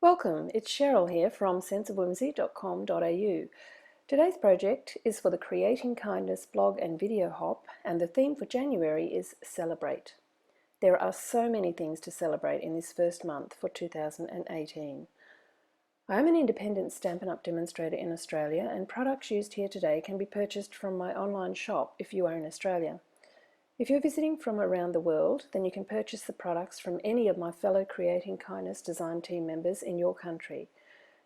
Welcome, it's Cheryl here from senseofwhimsy.com.au. Today's project is for the Creating Kindness blog and video hop, and the theme for January is Celebrate. There are so many things to celebrate in this first month for 2018. I am an independent Stampin' Up! Demonstrator in Australia, and products used here today can be purchased from my online shop if you are in Australia. If you're visiting from around the world, then you can purchase the products from any of my fellow Creating Kindness design team members in your country.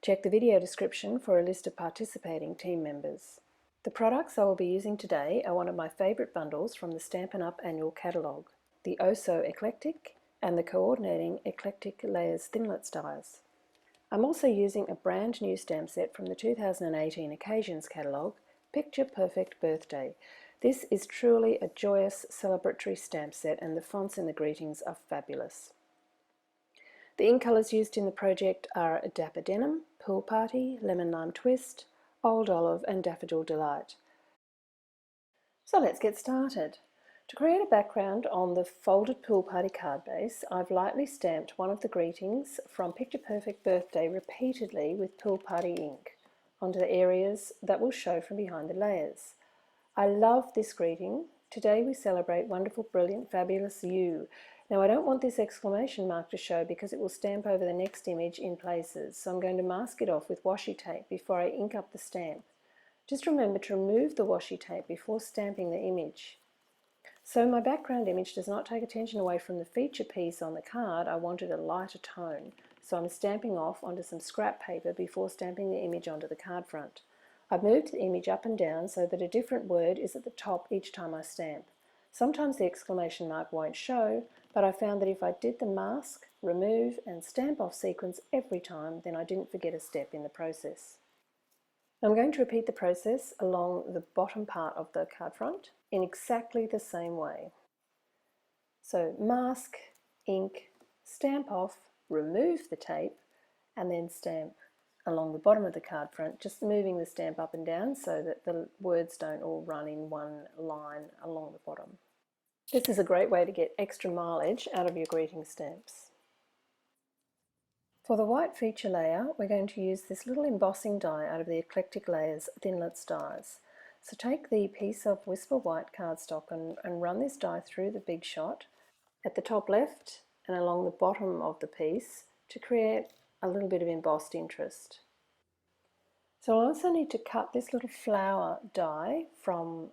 Check the video description for a list of participating team members. The products I will be using today are one of my favourite bundles from the Stampin' Up! Annual catalogue, the Oh So Eclectic and the Coordinating Eclectic Layers Thinlits dies. I'm also using a brand new stamp set from the 2018 Occasions catalogue, Picture Perfect Birthday. This is truly a joyous celebratory stamp set, and the fonts in the greetings are fabulous. The ink colours used in the project are Dapper Denim, Pool Party, Lemon Lime Twist, Old Olive and Daffodil Delight. So let's get started. To create a background on the folded Pool Party card base, I've lightly stamped one of the greetings from Picture Perfect Birthday repeatedly with Pool Party ink onto the areas that will show from behind the layers. I love this greeting. Today we celebrate wonderful, brilliant, fabulous you. Now I don't want this exclamation mark to show because it will stamp over the next image in places, so I'm going to mask it off with washi tape before I ink up the stamp. Just remember to remove the washi tape before stamping the image. So my background image does not take attention away from the feature piece on the card. I wanted a lighter tone, so I'm stamping off onto some scrap paper before stamping the image onto the card front. I've moved the image up and down so that a different word is at the top each time I stamp. Sometimes the exclamation mark won't show, but I found that if I did the mask, remove and stamp off sequence every time, then I didn't forget a step in the process. I'm going to repeat the process along the bottom part of the card front in exactly the same way. So mask, ink, stamp off, remove the tape, and then stamp along the bottom of the card front, just moving the stamp up and down so that the words don't all run in one line along the bottom. This is a great way to get extra mileage out of your greeting stamps. For the white feature layer, we're going to use this little embossing die out of the Eclectic Layers Thinlits dies. So take the piece of Whisper White cardstock and run this die through the big shot at the top left and along the bottom of the piece to create a little bit of embossed interest. So I'll also need to cut this little flower die from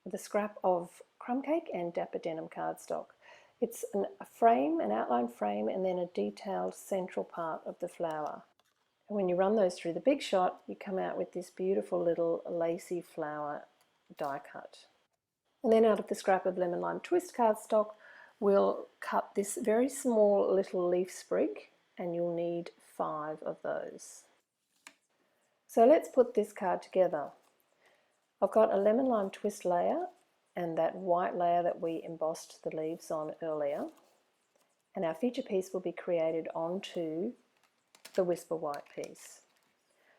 the scrap of crumb cake and Dapper Denim cardstock. It's a frame, an outline frame, and then a detailed central part of the flower. And when you run those through the big shot, you come out with this beautiful little lacy flower die cut. And then out of the scrap of Lemon Lime Twist cardstock, we'll cut this very small little leaf sprig, and you'll need 5 of those. So let's put this card together. I've got a Lemon Lime Twist layer and that white layer that we embossed the leaves on earlier, and our feature piece will be created onto the Whisper White piece.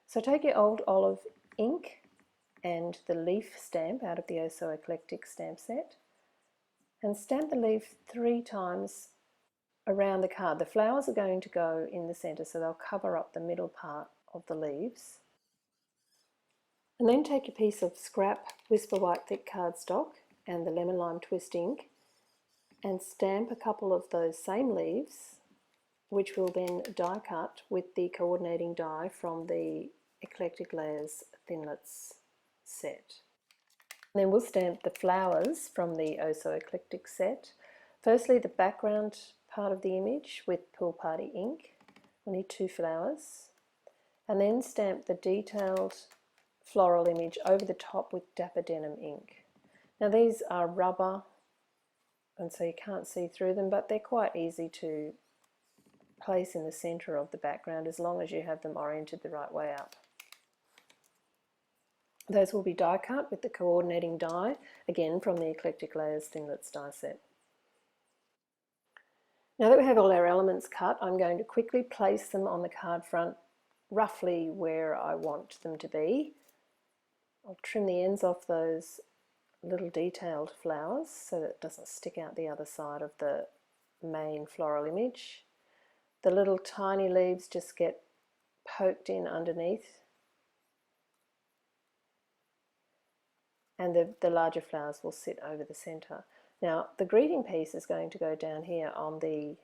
So take your Old Olive ink and the leaf stamp out of the Oh So Eclectic stamp set and stamp the leaf 3 times around the card. The flowers are going to go in the centre, so they'll cover up the middle part of the leaves. And then take a piece of scrap Whisper White thick cardstock and the Lemon Lime Twist ink and stamp a couple of those same leaves, which will then die cut with the coordinating die from the Eclectic Layers Thinlits set. And then we'll stamp the flowers from the Oh So Eclectic set. Firstly, the background part of the image with Pool Party ink. We'll need 2 flowers. And then stamp the detailed floral image over the top with Dapper Denim ink. Now these are rubber, and so you can't see through them, but they're quite easy to place in the centre of the background as long as you have them oriented the right way up. Those will be die cut with the coordinating die, again from the Eclectic Layers Thinlits die set. Now that we have all our elements cut, I'm going to quickly place them on the card front roughly where I want them to be. I'll trim the ends off those little detailed flowers so that it doesn't stick out the other side of the main floral image. The little tiny leaves just get poked in underneath, and the larger flowers will sit over the center. Now the greeting piece is going to go down here on the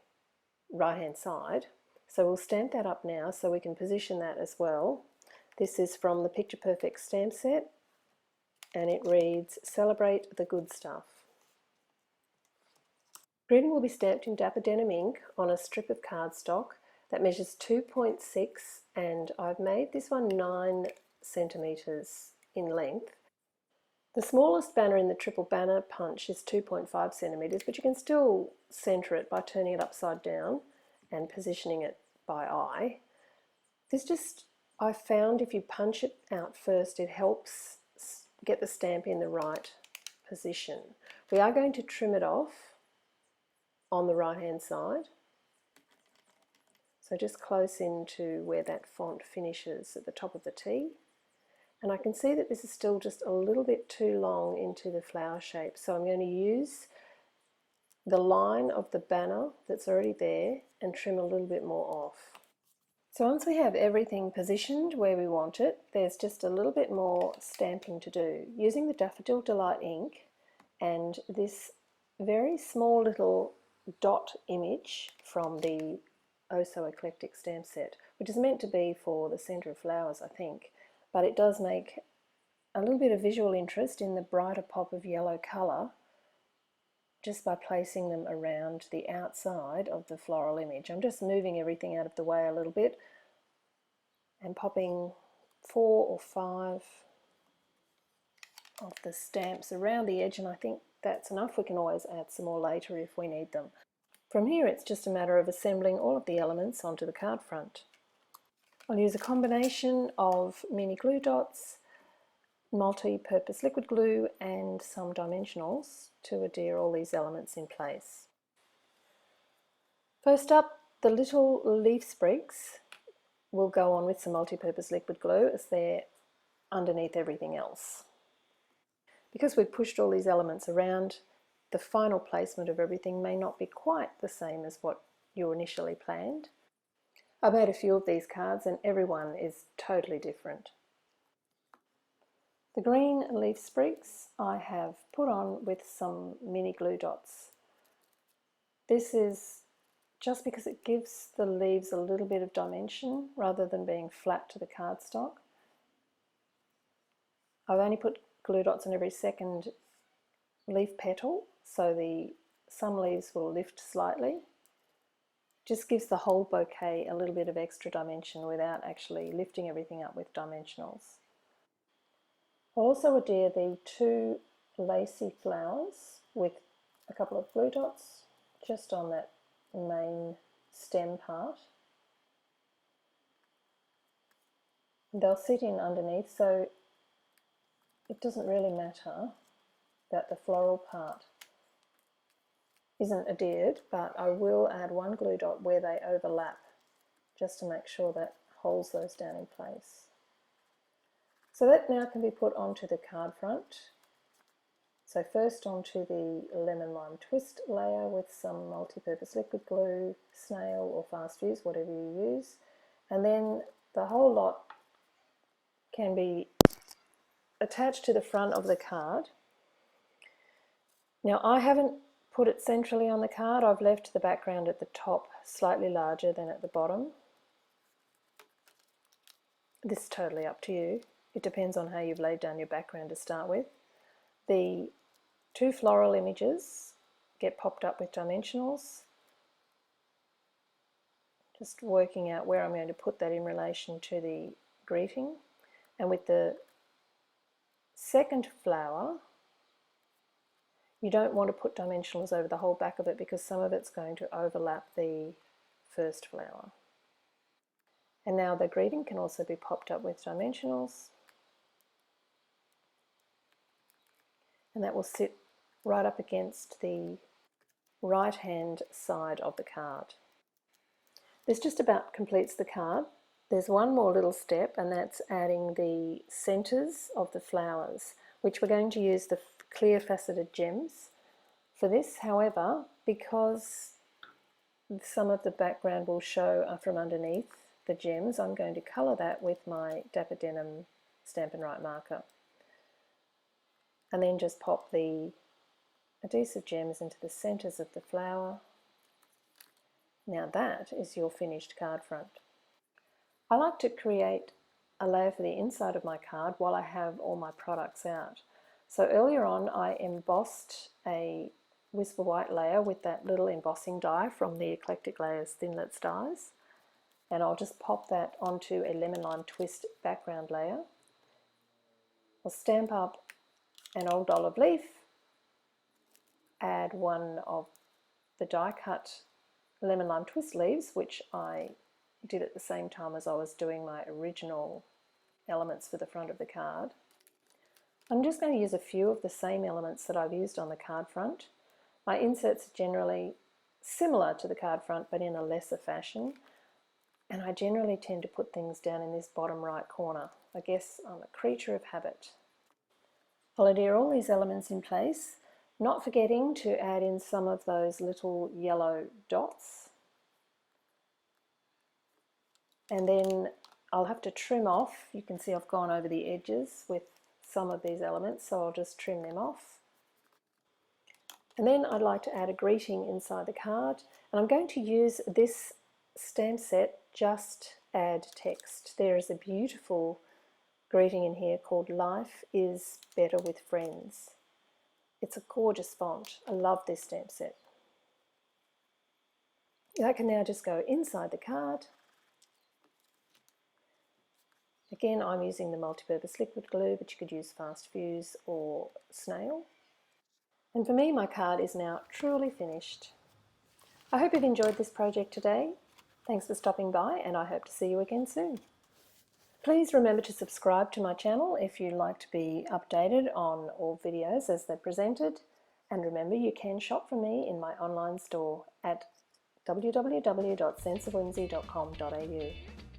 right hand side, so we'll stamp that up now so we can position that as well. This is from the Picture Perfect stamp set, and it reads, "Celebrate the good stuff." Greeting will be stamped in Dapper Denim ink on a strip of cardstock that measures 2.6, and I've made this one 9 centimeters in length. The smallest banner in the triple banner punch is 2.5 centimeters, but you can still center it by turning it upside down and positioning it by eye. I found if you punch it out first, it helps get the stamp in the right position. We are going to trim it off on the right hand side, so just close into where that font finishes at the top of the T. And I can see that this is still just a little bit too long into the flower shape, so I'm going to use the line of the banner that's already there and trim a little bit more off. So once we have everything positioned where we want it, there's just a little bit more stamping to do. Using the Daffodil Delight ink and this very small little dot image from the Oh So Eclectic stamp set, which is meant to be for the centre of flowers, I think, but it does make a little bit of visual interest in the brighter pop of yellow colour just by placing them around the outside of the floral image. I'm just moving everything out of the way a little bit and popping 4 or 5 of the stamps around the edge, and I think that's enough. We can always add some more later if we need them. From here it's just a matter of assembling all of the elements onto the card front. I'll use a combination of mini glue dots, multi-purpose liquid glue and some dimensionals to adhere all these elements in place. First up, the little leaf sprigs will go on with some multi-purpose liquid glue as they're underneath everything else. Because we've pushed all these elements around, the final placement of everything may not be quite the same as what you initially planned. I've made a few of these cards and everyone is totally different. The green leaf sprigs I have put on with some mini glue dots. This is just because it gives the leaves a little bit of dimension rather than being flat to the cardstock. I've only put glue dots on every second leaf petal, so some leaves will lift slightly. Just gives the whole bouquet a little bit of extra dimension without actually lifting everything up with dimensionals. I'll also adhere the 2 lacy flowers with a couple of glue dots just on that main stem part. They'll sit in underneath, so it doesn't really matter that the floral part isn't adhered, but I will add 1 glue dot where they overlap just to make sure that holds those down in place. So that now can be put onto the card front. So first onto the lemon lime twist layer with some multi-purpose liquid glue, snail or fast fuse, whatever you use, and then the whole lot can be attached to the front of the card. Now I haven't put it centrally on the card, I've left the background at the top slightly larger than at the bottom. This is totally up to you. It depends on how you've laid down your background to start with. The 2 floral images get popped up with dimensionals. Just working out where I'm going to put that in relation to the greeting. And with the second flower, you don't want to put dimensionals over the whole back of it because some of it's going to overlap the first flower. And now the greeting can also be popped up with dimensionals. And that will sit right up against the right hand side of the card. This just about completes the card. There's one more little step, and that's adding the centers of the flowers, which we're going to use the clear faceted gems for this. However, because some of the background will show from underneath the gems, I'm going to colour that with my Dapper Denim Stampin' Up marker. And then just pop the adhesive gems into the centres of the flower. Now that is your finished card front. I like to create a layer for the inside of my card while I have all my products out. So earlier on I embossed a Whisper White layer with that little embossing die from the Eclectic Layers Thinlits dies, and I'll just pop that onto a Lemon Lime Twist background layer. I'll stamp up an old olive leaf, add one of the die cut Lemon Lime Twist leaves, which I did at the same time as I was doing my original elements for the front of the card. I'm just going to use a few of the same elements that I've used on the card front. My inserts are generally similar to the card front but in a lesser fashion, and I generally tend to put things down in this bottom right corner. I guess I'm a creature of habit. I'll adhere all these elements in place, not forgetting to add in some of those little yellow dots. And then I'll have to trim off. You can see I've gone over the edges with some of these elements, so I'll just trim them off. And then I'd like to add a greeting inside the card, and I'm going to use this stamp set, Just Add Text. There is a beautiful greeting in here called Life is Better with Friends. It's a gorgeous font. I love this stamp set. That can now just go inside the card. Again, I'm using the multi-purpose liquid glue, but you could use Fast Fuse or Snail. And for me, my card is now truly finished. I hope you've enjoyed this project today. Thanks for stopping by, and I hope to see you again soon. Please remember to subscribe to my channel if you'd like to be updated on all videos as they're presented. And remember, you can shop from me in my online store at www.senseofwhimsy.com.au.